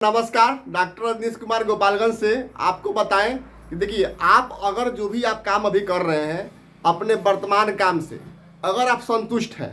नमस्कार, डॉक्टर रजनीश कुमार गोपालगंज से आपको बताएं कि देखिए, आप अगर जो भी आप काम अभी कर रहे हैं अपने वर्तमान काम से अगर आप संतुष्ट हैं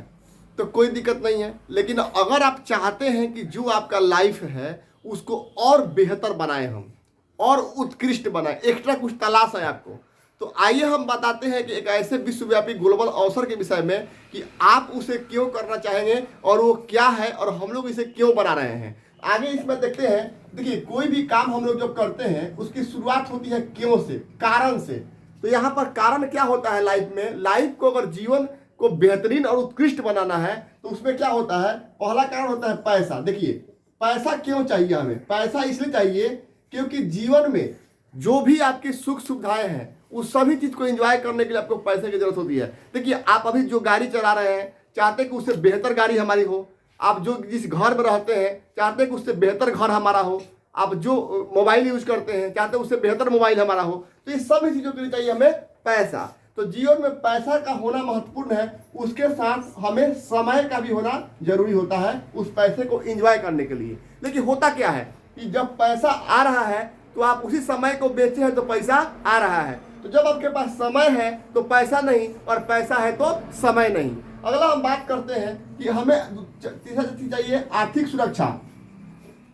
तो कोई दिक्कत नहीं है। लेकिन अगर आप चाहते हैं कि जो आपका लाइफ है उसको और बेहतर बनाएं, हम और उत्कृष्ट बनाएं, एक्स्ट्रा कुछ तलाश है आपको, तो आइए हम बताते हैं कि एक ऐसे विश्वव्यापी ग्लोबल अवसर के विषय में कि आप उसे क्यों करना चाहेंगे और वो क्या है और हम लोग इसे क्यों बना रहे हैं। आगे इसमें देखते हैं। देखिए, कोई भी काम हम लोग जब करते हैं उसकी शुरुआत होती है क्यों से, कारण से। तो यहाँ पर कारण क्या होता है लाइफ में, लाइफ को अगर जीवन को बेहतरीन और उत्कृष्ट बनाना है तो उसमें क्या होता है, पहला कारण होता है पैसा। देखिए, पैसा क्यों चाहिए हमें, पैसा इसलिए चाहिए क्योंकि जीवन में जो भी आपकी सुख सुविधाएं हैं उस सभी चीज को एंजॉय करने के लिए आपको पैसे की जरूरत होती है। देखिए, आप अभी जो गाड़ी चला रहे हैं चाहते हैं कि उससे बेहतर गाड़ी हमारी हो, आप जो जिस घर में रहते हैं चाहते हैं कि उससे बेहतर घर हमारा हो, आप जो मोबाइल यूज करते हैं चाहते हैं उससे बेहतर मोबाइल हमारा हो। तो ये सभी चीज़ों के लिए चाहिए हमें पैसा। तो जीवन में पैसा का होना महत्वपूर्ण है, उसके साथ हमें समय का भी होना जरूरी होता है उस पैसे को एंजॉय करने के लिए। लेकिन होता क्या है कि जब पैसा आ रहा है तो आप उसी समय को बेचे हैं तो पैसा आ रहा है, तो जब आपके पास समय है तो पैसा नहीं, और पैसा है तो समय नहीं। अगला हम बात करते हैं कि हमें तीसरा चीज चाहिए आर्थिक सुरक्षा।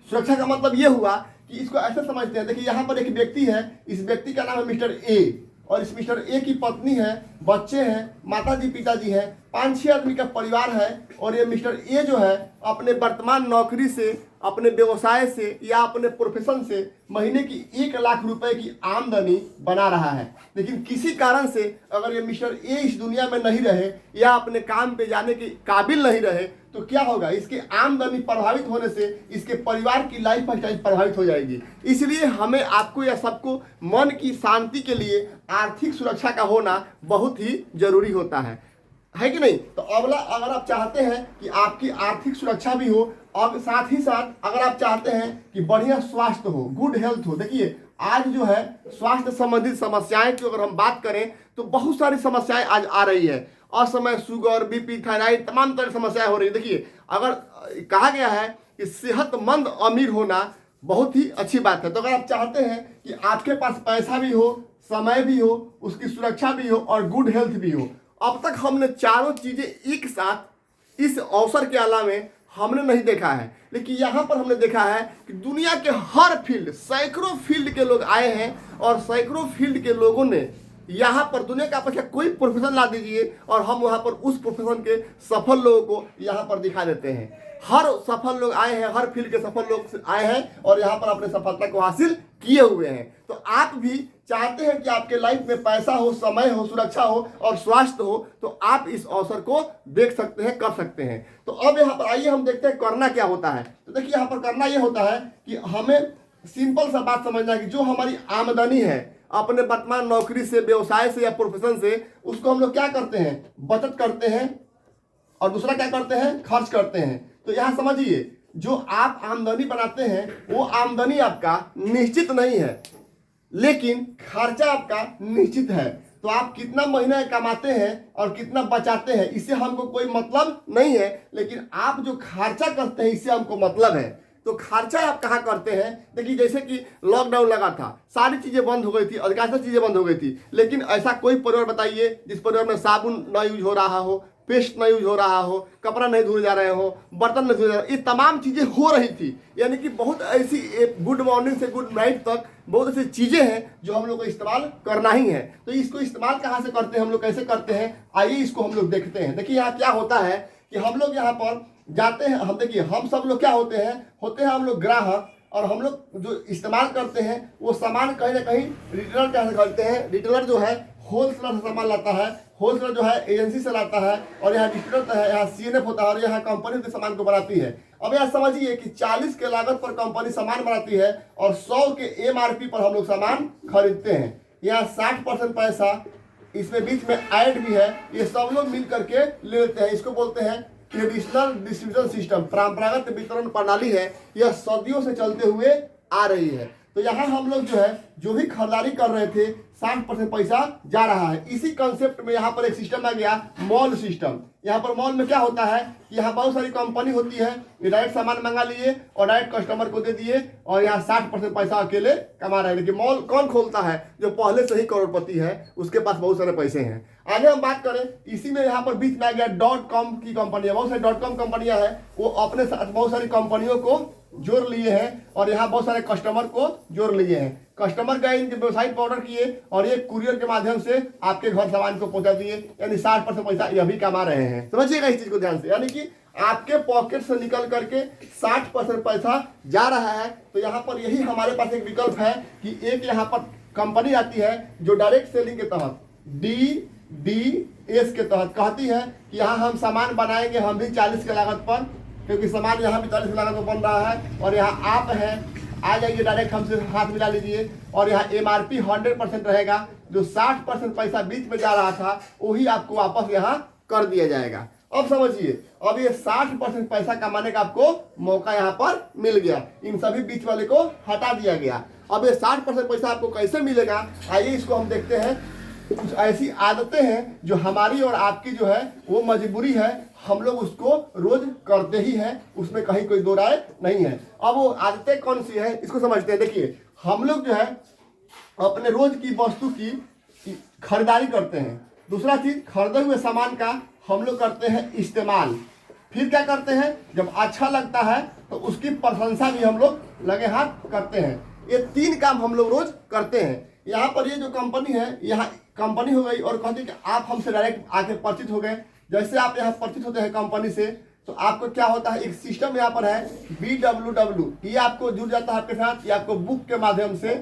सुरक्षा का मतलब ये हुआ कि इसको ऐसे समझते हैं। देखिए, यहाँ पर एक व्यक्ति है, इस व्यक्ति का नाम है मिस्टर ए, और इस मिस्टर ए की पत्नी है, बच्चे हैं, माताजी पिताजी हैं, 5-6 आदमी का परिवार है। और ये मिस्टर ए जो है अपने वर्तमान नौकरी से, अपने व्यवसाय से या अपने प्रोफेशन से महीने की 1 लाख रुपए की आमदनी बना रहा है। लेकिन किसी कारण से अगर ये मिस्टर ए इस दुनिया में नहीं रहे या अपने काम पे जाने के काबिल नहीं रहे तो क्या होगा, इसके आमदनी प्रभावित होने से इसके परिवार की लाइफ स्टाइल प्रभावित हो जाएगी। इसलिए हमें, आपको या सबको मन की शांति के लिए आर्थिक सुरक्षा का होना बहुत ही जरूरी होता है कि नहीं। तो अगला, अगर आप चाहते हैं कि आपकी आर्थिक सुरक्षा भी हो और साथ ही साथ अगर आप चाहते हैं कि बढ़िया स्वास्थ्य हो, गुड हेल्थ हो। देखिए, आज जो है स्वास्थ्य संबंधित समस्याएं की अगर हम बात करें तो बहुत सारी समस्याएं आज आ रही है। असमय शुगर, बीपी, थायराइड, तमाम तरह की समस्याएं हो रही है। देखिए, अगर कहा गया है कि सेहतमंद अमीर होना बहुत ही अच्छी बात है, तो अगर आप चाहते हैं कि आपके पास पैसा भी हो, समय भी हो, उसकी सुरक्षा भी हो और गुड हेल्थ भी हो। अब तक हमने चारों चीजें एक साथ इस अवसर के अलावा हमने नहीं देखा है, लेकिन यहाँ पर हमने देखा है कि दुनिया के हर फील्ड, सैकड़ों फील्ड के लोग आए हैं और सैकड़ों फील्ड के लोगों ने यहाँ पर, दुनिया का आप कोई प्रोफेशन ला दीजिए और हम वहाँ पर उस प्रोफेशन के सफल लोगों को यहाँ पर दिखा देते हैं। हर सफल लोग आए हैं, हर फील्ड के सफल लोग आए हैं और यहाँ पर अपने सफलता को हासिल किए हुए हैं। तो आप भी चाहते हैं कि आपके लाइफ में पैसा हो, समय हो, सुरक्षा हो और स्वास्थ्य हो, तो आप इस अवसर को देख सकते हैं, कर सकते हैं। तो अब यहाँ पर आइए हम देखते हैं करना क्या होता है। तो देखिए, यहाँ पर करना ये होता है कि हमें सिंपल सा बात समझना है कि जो हमारी आमदनी है अपने वर्तमान नौकरी से, व्यवसाय से या प्रोफेशन से, उसको हम लोग क्या करते हैं, बचत करते हैं और दूसरा क्या करते हैं, खर्च करते हैं। तो यहाँ समझिए, जो आप आमदनी बनाते हैं वो आमदनी आपका निश्चित नहीं है, लेकिन खर्चा आपका निश्चित है। तो आप कितना महीना कमाते हैं और कितना बचाते हैं इससे हमको कोई मतलब नहीं है, लेकिन आप जो खर्चा करते हैं इससे हमको मतलब है। तो खर्चा आप कहाँ करते हैं, देखिए, जैसे कि लॉकडाउन लगा था, सारी चीज़ें बंद हो गई थी, अधिकांश चीज़ें बंद हो गई थी, लेकिन ऐसा कोई परिवार बताइए जिस परिवार में साबुन ना यूज हो रहा हो, पेस्ट ना यूज हो रहा हो, कपड़ा नहीं धुले जा रहे हो, बर्तन नहीं धुले जा रहे हो, ये तमाम चीज़ें हो रही थी। यानी कि बहुत ऐसी गुड मॉर्निंग से गुड नाइट तक बहुत ऐसी चीज़ें हैं जो हम लोग को इस्तेमाल करना ही है। तो इसको इस्तेमाल कहाँ से करते हैं, हम लोग कैसे करते हैं, आइए इसको हम लोग देखते हैं। देखिए, यहाँ क्या होता है कि हम लोग यहाँ पर जाते हैं, हम देखिए, हम सब लोग क्या होते हैं हम लोग ग्राहक, और हम लोग जो इस्तेमाल करते हैं वो सामान कहीं ना कहीं रिटेलर कैसे करते हैं। रिटेलर जो है होलसेलर से सामान लाता है, होलसेलर जो है एजेंसी से लाता है, और यहाँ डिस्ट्रीब्यूटर है, यहाँ सीएनएफ होता है और यहाँ कंपनी के सामान को बनाती है। अब यहाँ समझिए कि 40 के लागत पर कंपनी सामान बनाती है और 100 के एमआरपी पर हम लोग सामान खरीदते हैं। यहाँ 60% पैसा इसमें बीच में ऐड भी है, ये सब लोग मिल करके ले लेते हैं। इसको बोलते हैं ट्रेडिशनल डिस्ट्रीब्यूशन सिस्टम, परंपरागत वितरण प्रणाली है, यह सदियों से चलते हुए आ रही है। तो यहाँ हम लोग जो है जो भी खरीदारी कर रहे थे 60% पैसा जा रहा है। इसी कंसेप्ट में यहाँ पर एक सिस्टम आ गया मॉल सिस्टम। यहाँ पर मॉल में क्या होता है कि यहाँ बहुत सारी कंपनी होती है, ये डायरेक्ट सामान मंगा लिए और डायरेक्ट कस्टमर को दे दिए और यहाँ 60% पैसा अकेले कमा रहे हैं। लेकिन मॉल कौन खोलता है? जो पहले से ही करोड़पति है, उसके पास बहुत सारे पैसे हैं। आगे हम बात करें, इसी में यहाँ पर बीच में आ गया .com की कंपनी है। बहुत सारी .com कंपनियां हैं, वो अपने साथ बहुत सारी कंपनियों को जोड़ लिए हैं और यहाँ बहुत सारे कस्टमर को जोड़ लिए हैं। कस्टमर गए इनके वेबसाइट पर ऑर्डर किए और ये कुरियर के माध्यम से आपके घर सामान को पहुंचा दिए, यानी 60% पैसा ये भी कमा रहे हैं। समझिएगा इस चीज को ध्यान से, यानी कि आपके पॉकेट से निकल करके 60% पैसा जा रहा है। तो यहाँ पर यही हमारे पास एक विकल्प है कि एक यहाँ पर कंपनी आती है जो डायरेक्ट सेलिंग के तहत DDS के तहत कहती है कि यहाँ हम सामान बनाएंगे हम भी 40 के लागत पर, क्योंकि सामान यहाँ भी 40 के लागत पर बन रहा है और यहाँ आप हैं, आ जाइए डायरेक्ट हमसे हाथ मिला लीजिए और यहाँ MRP 100% रहेगा। जो 60% पैसा बीच में जा रहा था वही आपको वापस यहाँ कर दिया जाएगा। अब समझिए, अब ये 60% पैसा कमाने का आपको मौका यहाँ पर मिल गया, इन सभी बीच वाले को हटा दिया गया। अब ये 60% पैसा आपको कैसे मिलेगा, आइए इसको हम देखते हैं। कुछ ऐसी आदतें हैं जो हमारी और आपकी जो है वो मजबूरी है, हम लोग उसको रोज करते ही हैं, उसमें कहीं कोई दो राय नहीं है। अब वो आदतें कौन सी है इसको समझते हैं। देखिए, हम लोग जो है अपने रोज की वस्तु की खरीदारी करते हैं। दूसरा चीज, खरीदे हुए सामान का हम लोग करते हैं इस्तेमाल। फिर क्या करते हैं, जब अच्छा लगता है तो उसकी प्रशंसा भी हम लोग लगे हाथ करते हैं। ये 3 काम हम लोग रोज करते हैं। यहाँ पर ये जो कंपनी है, यहाँ कंपनी हो गई और कहती है कि आप हमसे डायरेक्ट आके परिचित हो गए। जैसे आप यहाँ परिचित होते हैं कंपनी से, तो आपको क्या होता है, एक सिस्टम यहाँ पर है BWW, ये आपको जुड़ जाता है आपके साथ। ये आपको बुक के माध्यम से,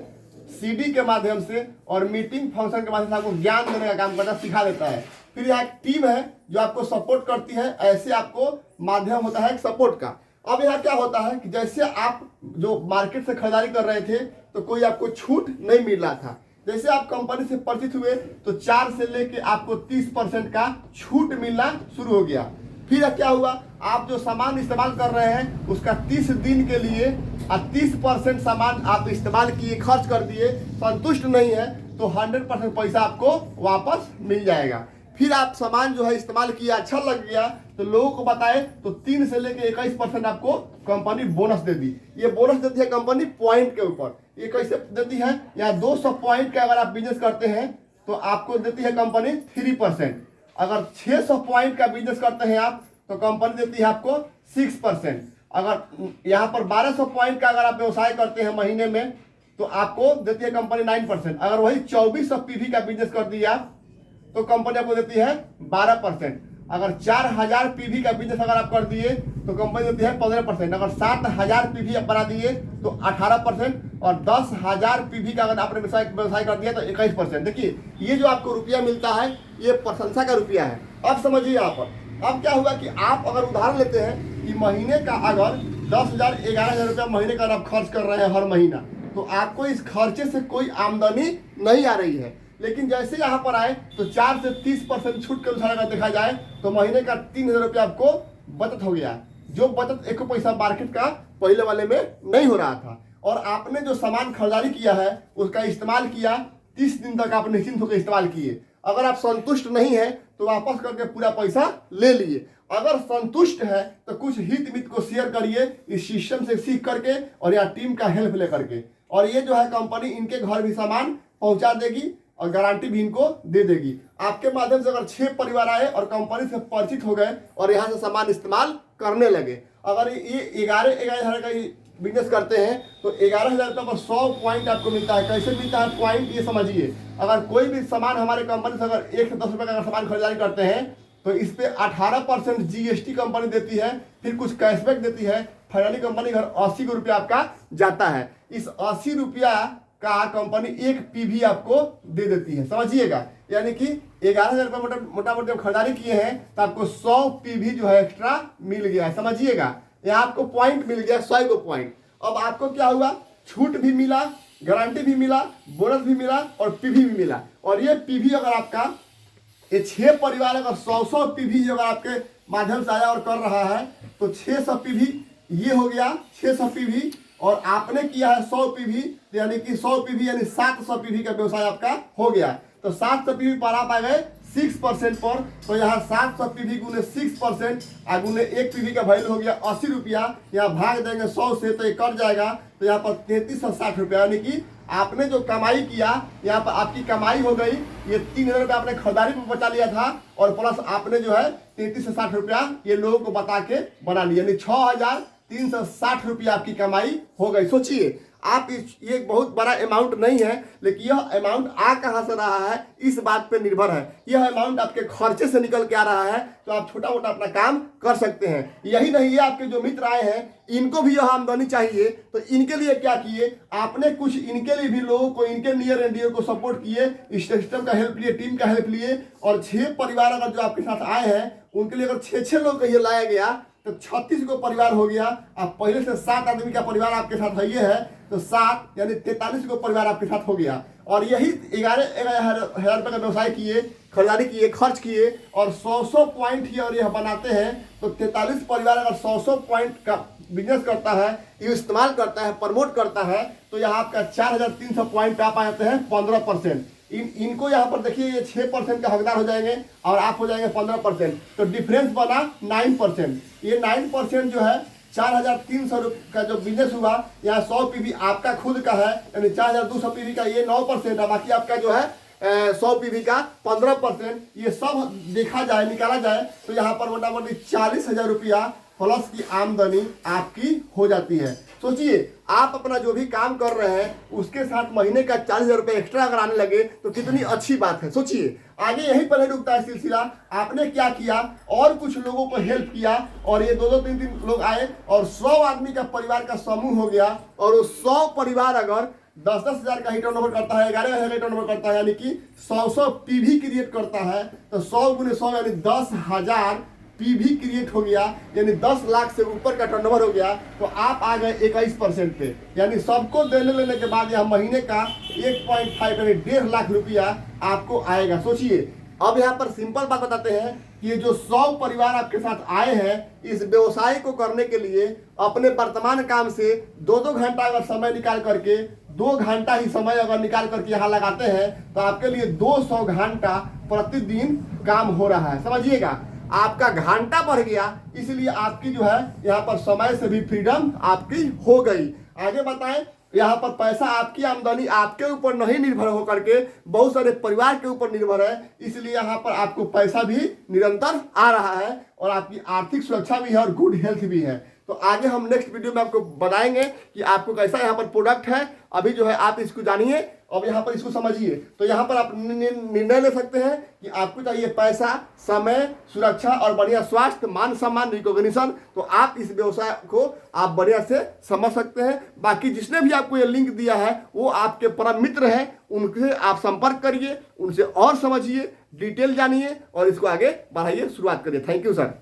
CD के माध्यम से और मीटिंग फंक्शन के माध्यम से आपको ज्ञान देने का काम करता, सिखा देता है। फिर यहाँ एक टीम है जो आपको सपोर्ट करती है, ऐसे आपको माध्यम होता है एक सपोर्ट का। अब यहाँ क्या होता है कि जैसे आप जो मार्केट से खरीदारी कर रहे थे तो कोई आपको छूट नहीं मिल रहा था, जैसे आप कंपनी से परिचित हुए तो 4 से लेके आपको 30% का छूट मिलना शुरू हो गया। फिर क्या हुआ, आप जो सामान इस्तेमाल कर रहे हैं उसका 30 दिन के लिए 30% सामान आप इस्तेमाल किए, खर्च कर दिए, संतुष्ट नहीं है तो 100% पैसा आपको वापस मिल जाएगा। फिर आप सामान जो है इस्तेमाल किया, अच्छा लग गया तो लोगों को बताए तो 3 से लेके 21% आपको कंपनी बोनस दे दी। ये बोनस देती है कंपनी पॉइंट के ऊपर। ये कैसे देती है, यहाँ 200 पॉइंट का अगर आप बिजनेस करते हैं तो आपको देती है कंपनी 3%। अगर 600 पॉइंट का बिजनेस करते हैं आप तो कंपनी देती है आपको 6%। अगर यहाँ पर 1200 पॉइंट का अगर आप व्यवसाय करते हैं महीने में तो आपको देती है कंपनी 9%। अगर वही 2400 PV का बिजनेस कर दिया तो कंपनी आपको देती है 12%। अगर 4000 PV का बिजनेस अगर आप कर दिए तो कंपनी देती है 15%। अगर 7000 PV आप बना दिए तो 18% और 10,000 PV का अगर आपने व्यवसाय कर दिया तो 21%। देखिए, ये जो आपको रुपया मिलता है ये प्रशंसा का रुपया है। अब समझिए यहाँ पर, अब क्या हुआ कि आप अगर उदाहरण लेते हैं कि महीने का अगर 10,000 11,000 रुपया महीने का आप खर्च कर रहे हैं हर महीना, तो आपको इस खर्चे से कोई आमदनी नहीं आ रही है। लेकिन जैसे यहाँ पर आए तो 4 से 30% छूट के अनुसार अगर देखा जाए तो महीने का 3,000 रुपया आपको बचत हो गया, जो बचत 1 पैसा मार्केट का पहले वाले में नहीं हो रहा था। और आपने जो सामान खरीदारी किया है उसका इस्तेमाल किया, 30 दिन तक आप निश्चिंत होकर इस्तेमाल किए। अगर आप संतुष्ट नहीं है तो वापस करके पूरा पैसा ले लिए। अगर संतुष्ट है तो कुछ हित मित को शेयर करिए इस सिस्टम से सीख करके और यहाँ टीम का हेल्प लेकर के, और ये जो है कंपनी इनके घर भी सामान पहुंचा देगी और गारंटी भी इनको दे देगी। आपके माध्यम से अगर 6 परिवार आए और कंपनी से परिचित हो गए और यहाँ से सामान इस्तेमाल करने लगे, अगर ये 11,000 का बिजनेस करते हैं तो 11,000 रुपये पर 100 पॉइंट आपको मिलता है। कैसे मिलता है पॉइंट, ये समझिए। अगर कोई भी सामान हमारे कंपनी से अगर 1 से 10 रुपये का अगर सामान खरीदारी करते हैं तो इस पे 18% GST कंपनी देती है, फिर कुछ कैशबैक देती है। फाइनली कंपनी घर 80 रुपया आपका जाता है। इस 80 रुपया का कंपनी 1 PV आपको दे देती है, समझिएगा। यानी कि 11,000 रुपये मोटा मोटी खरीदारी किए हैं तो आपको 100 PV जो है एक्स्ट्रा मिल गया है, समझिएगा। यहाँ आपको पॉइंट मिल गया 100 को पॉइंट। अब आपको क्या हुआ, छूट भी मिला, गारंटी भी मिला, बोनस भी मिला और PV भी मिला। और ये PV अगर आपका ये 6 परिवार अगर 100 PV अगर आपके माध्यम से आया और कर रहा है तो 600 PV ये हो गया 600 PV और आपने किया है 100 पीवी, यानी कि 100 पीवी यानी 700 पीवी का व्यवसाय आपका हो गया। तो 700 पीवी पर आप आ गए 6% पर। तो यहाँ 700 पीवी गुने 6% गुने 1 पीवी का वैल्यू हो गया 80 रुपया। यहाँ भाग देंगे 100 से तो ये कट जाएगा, तो यहाँ पर 3360 रुपया, यानी कि आपने जो कमाई किया यहाँ पर आपकी कमाई हो गई ये 3000 रुपया आपने खरीदारी में बचा लिया था, और प्लस आपने जो है 3360 रुपया ये लोगों को बता के बना लिया, यानी 6360 रुपया आपकी कमाई हो गई। सोचिए आप ये बहुत बड़ा अमाउंट नहीं है, लेकिन यह अमाउंट आ कहाँ से रहा है इस बात पे निर्भर है। यह अमाउंट आपके खर्चे से निकल के आ रहा है, तो आप छोटा मोटा अपना काम कर सकते हैं। यही नहीं, ये आपके जो मित्र आए हैं इनको भी यह आमदनी चाहिए, तो इनके लिए क्या किए आपने, कुछ इनके लिए भी लोगों को, इनके नियर एंड डियर को सपोर्ट किए, सिस्टम का हेल्प लिए, टीम का हेल्प लिए, और 6 परिवार अगर जो आपके साथ आए हैं उनके लिए अगर 6 लोग ये लाया गया तो 36 को परिवार हो गया। आप पहले से 7 आदमी का परिवार आपके साथ है, ये है तो 7 यानी 43 को परिवार आपके साथ हो गया। और यही 11,000 रुपये का व्यवसाय किए, खरीदारी किए, खर्च किए, और 100 पॉइंट ही और यह बनाते हैं। तो 43 परिवार अगर 100 पॉइंट का बिजनेस करता है, ये इस्तेमाल करता है, प्रमोट करता है, तो यहाँ आपका 4300 पॉइंट पे आप आ जाते हैं 15%। इनको यहाँ पर देखिए ये 6% का हकदार हो जाएंगे और आप हो जाएंगे 15%, तो डिफरेंस बना 9%। ये 9% जो है 4300 का जो बिजनेस हुआ, यहाँ 100 पीवी आपका खुद का है, यानी 4200 पीवी का ये 9% है, बाकी आपका जो है 100 पीवी का 15%। ये सब देखा जाए, निकाला जाए, तो यहाँ पर मोटा मोटी 40,000 रुपया प्लस की आमदनी आपकी हो जाती है। सोचिए आप अपना जो भी काम कर रहे हैं उसके साथ महीने का 40,000 रुपये एक्स्ट्रा अगर आने लगे तो कितनी अच्छी बात है। सोचिए आगे यहीं पर नहीं रुकता है सिलसिला। आपने क्या किया, और कुछ लोगों को हेल्प किया, और ये 2-2, 3-3 लोग आए और 100 आदमी का परिवार का समूह हो गया। और वो 100 परिवार अगर 10-10 हज़ार का ही टर्नओवर करता है, 11,000 का टर्नओवर करता है, यानी कि 100 पीवी क्रिएट करता है, तो 100 गुने 100 यानी 10,000 पीवी क्रिएट हो गया, यानी 10 लाख से ऊपर का टर्नओवर हो गया। तो आप आ गए 21% पे, यानी सबको देने लेने के बाद यह महीने का 1.5 यानी 1.5 लाख रुपया आपको आएगा। सोचिए अब यहाँ पर सिंपल बात बताते हैं कि ये जो 100 परिवार आपके साथ आए हैं इस व्यवसाय को करने के लिए अपने वर्तमान काम से 2-2 घंटा अगर समय निकाल करके 2 घंटा ही समय अगर निकाल करके यहाँ लगाते हैं तो आपके लिए 200 घंटा प्रतिदिन काम हो रहा है। समझिएगा आपका घंटा बढ़ गया, इसलिए आपकी जो है यहाँ पर समय से भी फ्रीडम आपकी हो गई। आगे बताएं, यहाँ पर पैसा आपकी आमदनी आपके ऊपर नहीं निर्भर होकर के बहुत सारे परिवार के ऊपर निर्भर है, इसलिए यहाँ पर आपको पैसा भी निरंतर आ रहा है और आपकी आर्थिक सुरक्षा भी है और गुड हेल्थ भी है। तो आगे हम नेक्स्ट वीडियो में आपको बताएंगे कि आपको कैसा यहाँ पर प्रोडक्ट है। अभी जो है आप इसको जानिए, अब यहाँ पर इसको समझिए, तो यहाँ पर आप निर्णय ले सकते हैं कि आपको चाहिए पैसा, समय, सुरक्षा और बढ़िया स्वास्थ्य, मान सम्मान, रिकॉग्निशन, तो आप इस व्यवसाय को आप बढ़िया से समझ सकते हैं। बाकी जिसने भी आपको ये लिंक दिया है वो आपके परम मित्र हैं, उनसे आप संपर्क करिए, उनसे और समझिए, डिटेल जानिए और इसको आगे बढ़ाइए, शुरुआत करिए। Thank you sir.